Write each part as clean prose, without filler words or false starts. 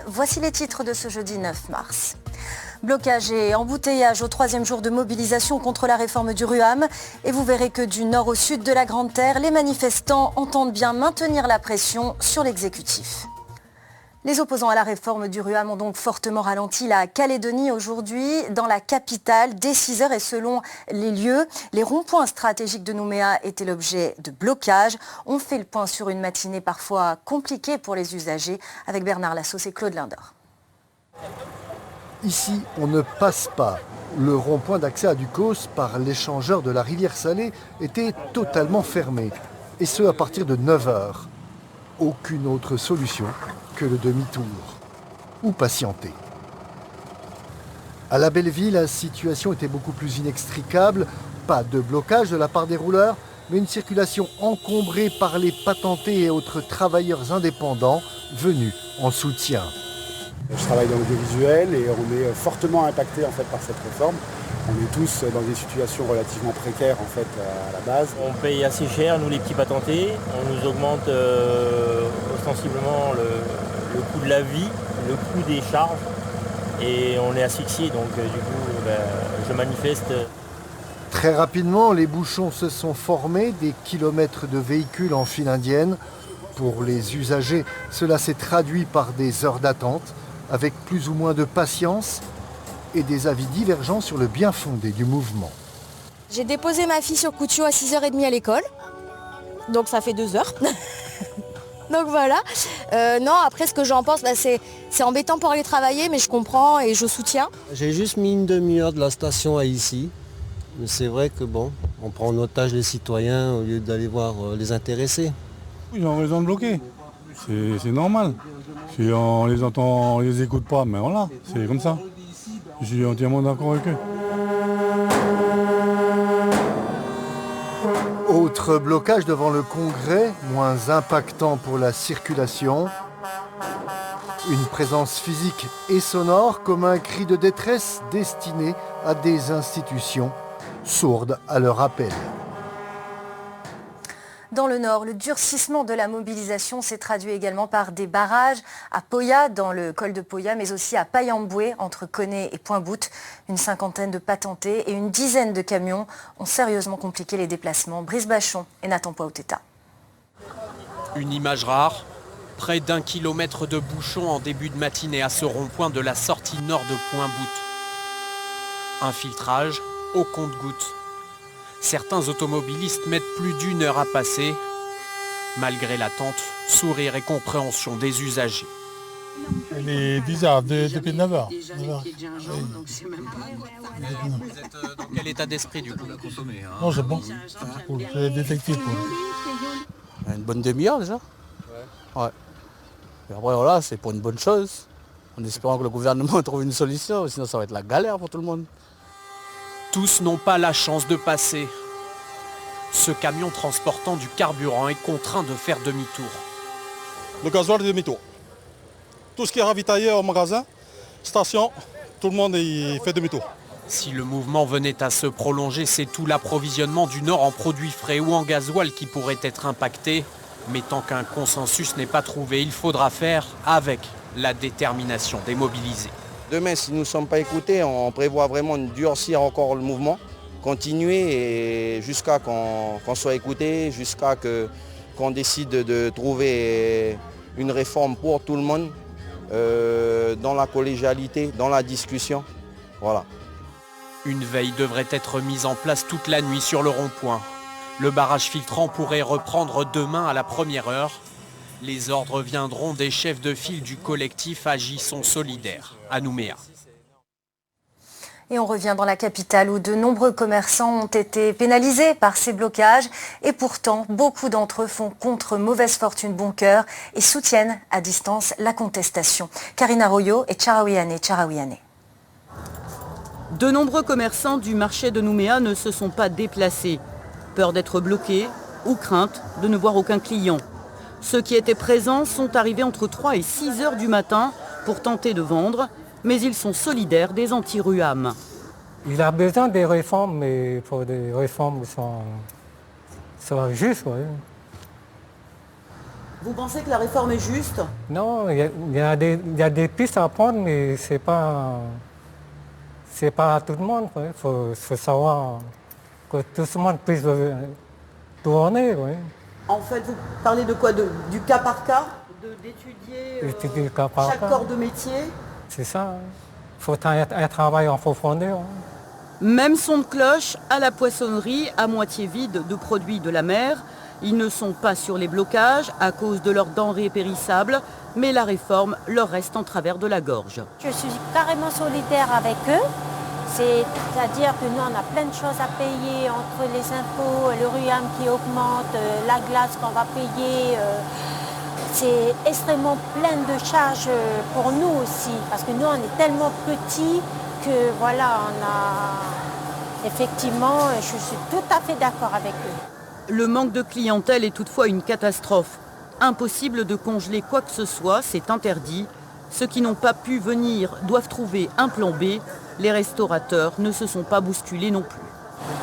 voici les titres de ce jeudi 9 mars. Blocage et embouteillage au 3e jour de mobilisation contre la réforme du RUAM. Et vous verrez que du nord au sud de la Grande Terre, les manifestants entendent bien maintenir la pression sur l'exécutif. Les opposants à la réforme du RUAM ont donc fortement ralenti la Calédonie aujourd'hui. Dans la capitale, dès 6h et selon les lieux, les ronds-points stratégiques de Nouméa étaient l'objet de blocages. On fait le point sur une matinée parfois compliquée pour les usagers avec Bernard Lassos et Claude Lindor. Ici, on ne passe pas. Le rond-point d'accès à Ducos par l'échangeur de la rivière Salée était totalement fermé. Et ce, à partir de 9h. Aucune autre solution que le demi-tour. Ou patienter. À la Belleville, la situation était beaucoup plus inextricable. Pas de blocage de la part des rouleurs, mais une circulation encombrée par les patentés et autres travailleurs indépendants venus en soutien. Je travaille dans l'audiovisuel et on est fortement impacté en fait par cette réforme. On est tous dans des situations relativement précaires en fait à la base. On paye assez cher, nous les petits patentés. On nous augmente ostensiblement le coût de la vie, le coût des charges. Et on est asphyxié, donc du coup je manifeste. Très rapidement, les bouchons se sont formés, des kilomètres de véhicules en file indienne. Pour les usagers, cela s'est traduit par des heures d'attente, avec plus ou moins de patience et des avis divergents sur le bien fondé du mouvement. J'ai déposé ma fille sur Coutio à 6h30 à l'école, donc ça fait 2 heures. Donc voilà. Non, après ce que j'en pense, c'est embêtant pour aller travailler, mais je comprends et je soutiens. J'ai juste mis une demi-heure de la station à ici. Mais c'est vrai que bon, on prend en otage les citoyens au lieu d'aller voir les intéressés. Ils ont raison de bloquer. C'est normal. Si on les entend, on les écoute pas, mais voilà, c'est comme ça. Je suis entièrement d'accord avec eux. Autre blocage devant le Congrès, moins impactant pour la circulation. Une présence physique et sonore comme un cri de détresse destiné à des institutions sourdes à leur appel. Dans le nord, le durcissement de la mobilisation s'est traduit également par des barrages à Poya, dans le col de Poya, mais aussi à Payamboué, entre Koné et Pointe-Boute. Une cinquantaine de patentés et une dizaine de camions ont sérieusement compliqué les déplacements. Brice Bachon et Nathan Poauteta. Une image rare, près d'1 kilomètre de bouchons en début de matinée à ce rond-point de la sortie nord de Pointe-Boute. Un filtrage au compte-gouttes. Certains automobilistes mettent plus d'1 heure à passer. Malgré l'attente, sourire et compréhension des usagers. Elle est bizarre depuis 9h. Vous êtes dans quel état d'esprit du coup? Non, c'est bon. C'est détective. Une bonne demi-heure déjà. Ouais. Et après voilà, c'est pour une bonne chose. En espérant que le gouvernement trouve une solution, sinon ça va être la galère pour tout le monde. Tous n'ont pas la chance de passer. Ce camion transportant du carburant est contraint de faire demi-tour. Le gasoil est demi-tour. Tout ce qui est ravitaillé au magasin, station, tout le monde y fait demi-tour. Si le mouvement venait à se prolonger, c'est tout l'approvisionnement du Nord en produits frais ou en gasoil qui pourrait être impacté. Mais tant qu'un consensus n'est pas trouvé, il faudra faire avec la détermination des mobilisés. Demain, si nous ne sommes pas écoutés, on prévoit vraiment de durcir encore le mouvement, continuer et jusqu'à qu'on soit écouté, jusqu'à qu'on décide de trouver une réforme pour tout le monde, dans la collégialité, dans la discussion. Voilà. Une veille devrait être mise en place toute la nuit sur le rond-point. Le barrage filtrant pourrait reprendre demain à la première heure. Les ordres viendront des chefs de file du collectif Agissons Solidaires à Nouméa. Et on revient dans la capitale où de nombreux commerçants ont été pénalisés par ces blocages. Et pourtant, beaucoup d'entre eux font contre mauvaise fortune bon cœur et soutiennent à distance la contestation. Karine Arroyo et Charawiane. De nombreux commerçants du marché de Nouméa ne se sont pas déplacés. Peur d'être bloqués ou crainte de ne voir aucun client. Ceux qui étaient présents sont arrivés entre 3 et 6 heures du matin pour tenter de vendre, mais ils sont solidaires des anti-RUAM. Il a besoin des réformes, mais il faut des réformes qui sont justes. Ouais. Vous pensez que la réforme est juste? Non, il y a des pistes à prendre, mais c'est pas à tout le monde. Il faut savoir que tout le monde puisse tourner. Oui. En fait, vous parlez de quoi? Du cas par cas? D'étudier Étudier cas par chaque cas. corps de métier? C'est ça. Il faut un travail en profondeur. Même son de cloche à la poissonnerie, à moitié vide de produits de la mer. Ils ne sont pas sur les blocages à cause de leurs denrées périssables, mais la réforme leur reste en travers de la gorge. Je suis carrément solidaire avec eux. C'est-à-dire que nous, on a plein de choses à payer entre les impôts, le RUAM qui augmente, la glace qu'on va payer. C'est extrêmement plein de charges pour nous aussi, parce que nous, on est tellement petits que voilà, effectivement, je suis tout à fait d'accord avec eux. Le manque de clientèle est toutefois une catastrophe. Impossible de congeler quoi que ce soit, c'est interdit. Ceux qui n'ont pas pu venir doivent trouver un plan B. Les restaurateurs ne se sont pas bousculés non plus.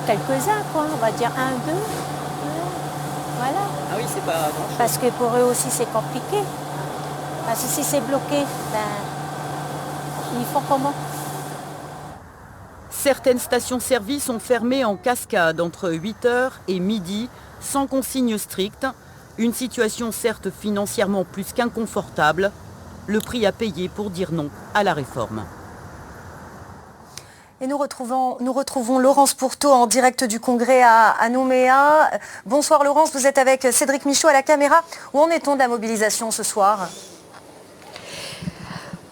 Quelques-uns, quoi, on va dire 1, 2. Voilà. Ah oui, c'est pas grand-chose. Parce que pour eux aussi, c'est compliqué. Parce que si c'est bloqué, ils font comment? Certaines stations-service sont fermées en cascade entre 8h et midi, sans consigne stricte. Une situation certes financièrement plus qu'inconfortable. Le prix à payer pour dire non à la réforme. Et nous retrouvons Laurence Pourteau en direct du congrès à Nouméa. Bonsoir Laurence, vous êtes avec Cédric Michaud à la caméra. Où en est-on de la mobilisation ce soir ?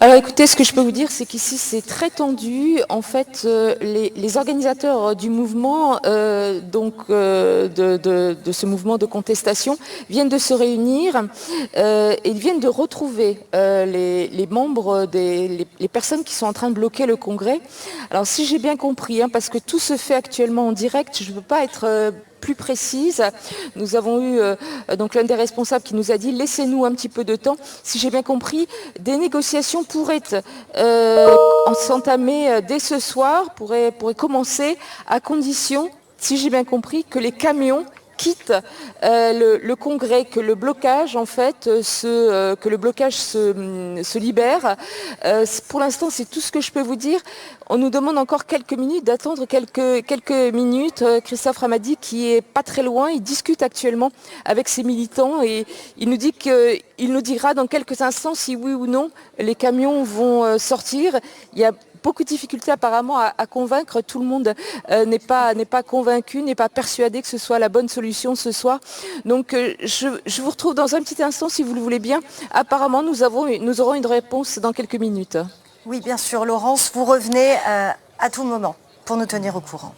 Alors écoutez, ce que je peux vous dire, c'est qu'ici c'est très tendu. En fait, les organisateurs du mouvement, de ce mouvement de contestation, viennent de se réunir et viennent de retrouver les membres, les personnes qui sont en train de bloquer le congrès. Alors si j'ai bien compris, parce que tout se fait actuellement en direct, je ne peux pas être plus précise. Nous avons eu donc l'un des responsables qui nous a dit laissez-nous un petit peu de temps. Si j'ai bien compris, des négociations pourraient s'entamer dès ce soir, pourraient commencer à condition, si j'ai bien compris, que les camions quittent le congrès, que le blocage en fait se libère. Pour l'instant, c'est tout ce que je peux vous dire. On nous demande encore quelques minutes, d'attendre quelques minutes. Christophe Ramadi, qui est pas très loin, il discute actuellement avec ses militants et il nous dit qu'il nous dira dans quelques instants si oui ou non les camions vont sortir. Il y a beaucoup de difficultés apparemment à convaincre. Tout le monde n'est pas convaincu, n'est pas persuadé que ce soit la bonne solution ce soir. Donc je vous retrouve dans un petit instant si vous le voulez bien. Apparemment nous aurons une réponse dans quelques minutes. Oui, bien sûr, Laurence, vous revenez à tout moment pour nous tenir au courant.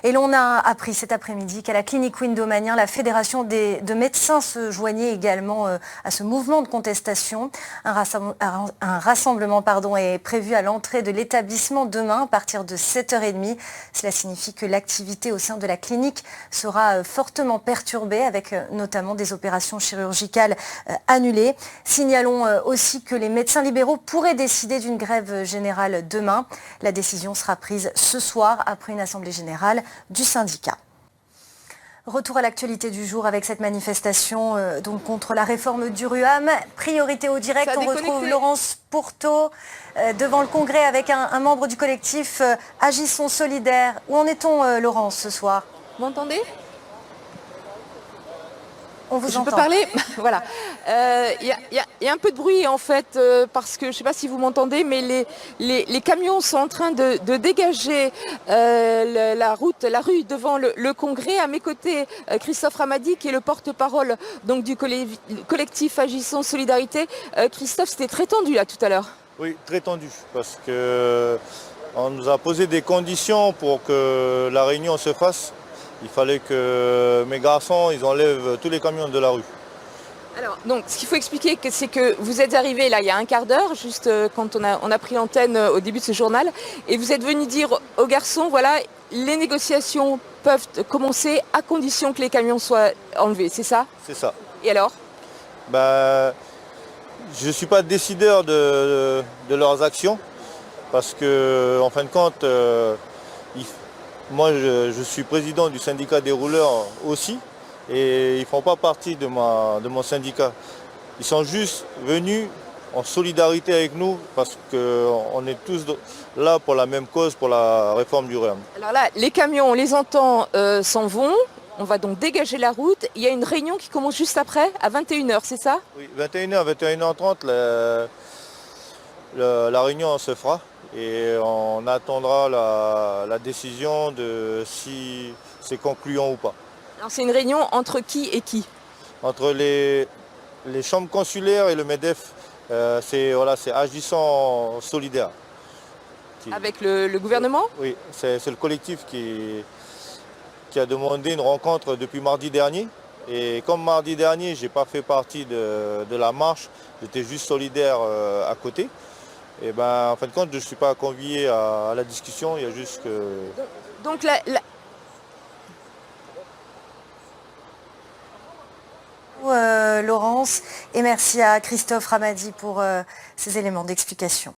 Et l'on a appris cet après-midi qu'à la clinique Windomanien, la Fédération de médecins se joignait également à ce mouvement de contestation. Un rassemblement est prévu à l'entrée de l'établissement demain à partir de 7h30. Cela signifie que l'activité au sein de la clinique sera fortement perturbée avec notamment des opérations chirurgicales annulées. Signalons aussi que les médecins libéraux pourraient décider d'une grève générale demain. La décision sera prise ce soir après une assemblée générale du syndicat. Retour à l'actualité du jour avec cette manifestation donc contre la réforme du RUAM. Priorité au direct, on retrouve Laurence Pourteau devant le congrès avec un membre du collectif Agissons Solidaires. Où en est-on Laurence ce soir? Vous m'entendez? On vous entend. Je peux parler. Voilà. Il y a un peu de bruit en fait parce que je ne sais pas si vous m'entendez, mais les camions sont en train de dégager la rue devant le congrès. À mes côtés, Christophe Ramadi qui est le porte-parole donc du collectif Agissons Solidarité. Christophe, c'était très tendu là tout à l'heure. Oui, très tendu parce qu'on nous a posé des conditions pour que la réunion se fasse. Il fallait que mes garçons ils enlèvent tous les camions de la rue. Alors, donc, ce qu'il faut expliquer, c'est que vous êtes arrivé là il y a un quart d'heure, juste quand on a pris l'antenne au début de ce journal, et vous êtes venu dire aux garçons, voilà, les négociations peuvent commencer à condition que les camions soient enlevés, c'est ça? C'est ça. Et alors? Je ne suis pas décideur de leurs actions, parce que en fin de compte, moi je suis président du syndicat des rouleurs aussi. Et ils ne font pas partie de mon syndicat. Ils sont juste venus en solidarité avec nous parce qu'on est tous là pour la même cause, pour la réforme du REAM. Alors là, les camions, on les entend, s'en vont. On va donc dégager la route. Il y a une réunion qui commence juste après, à 21h, c'est ça? Oui, 21h, 21h30, la réunion se fera et on attendra la décision de si c'est concluant ou pas. Alors c'est une réunion entre qui et qui? Entre les chambres consulaires et le MEDEF, c'est Agissant Solidaire. Avec le gouvernement? Oui, c'est le collectif qui a demandé une rencontre depuis mardi dernier. Et comme mardi dernier, je n'ai pas fait partie de la marche, j'étais juste solidaire à côté. Et ben, en fin de compte, je ne suis pas convié à la discussion, il y a juste que... Donc Laurence, et merci à Christophe Ramadi pour ces éléments d'explication.